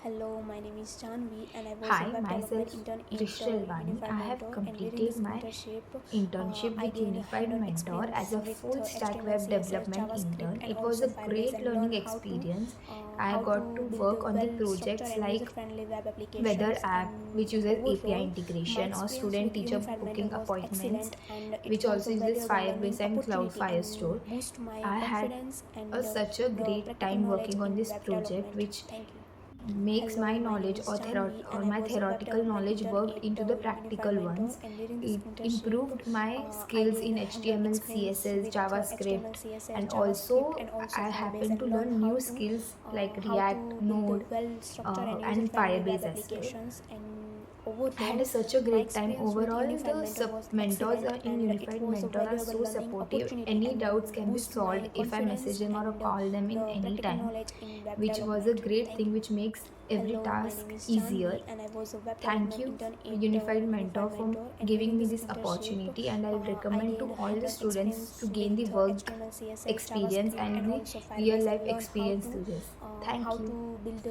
Hello, my name is Janvi and I was a Hi, web development myself intern at Drishalvani. Unified I have Mentor, and during completed this my internship, internship I with gained Unified hands-on Mentor as experience a with full stack HTML, web CSS, development JavaScript, intern. and It was a also Firebase, great and learning learn how to experience. uh, I how got to to build a work on the well-structured projects and like user-friendly web weather applications. app, which And uses API overall, my integration, or experience student with teacher Unified Mentor booking was appointments, excellent, and it which was a also uses valuable learning Firebase and Cloud opportunity and Firestore. boost my I had confidence and such a the great practical time knowledge working on in this web project, development. which Thank you. makes my Hello, my name knowledge is Janvi, or and I my was a web theoretical development knowledge intern worked at into the Unified practical Mentor. ones. And during this It internship, improved my I skills gained in hands-on HTML, experience CSS, with HTML, JavaScript, CSS, and JavaScript, also and also I Firebase, happen to and learn learn new skills like how React, to build a Node, well-structured and and user-friendly web Firebase as well. applications. And I had overall, a such a my great time. experience with Overall, Unified the Mentor was mentors excellent, in and it Unified was a Mentor are valuable so learning supportive. opportunity Any doubts and can be boost solved my if I message confidence them or and call them in the any practical time, knowledge in web which was a development. great Thank thing you. which makes every Hello, my name task is easier. Janvi, and I was a web Thank development you, intern at Unified Unified Mentor, for Mentor. And during giving me this this internship, opportunity, and I'll I recommend to gained all the hands-on students to experience gain with the work HTML, CSS, experience JavaScript, and and the also real Firebase, life and learn experience through this. how Thank you. to build a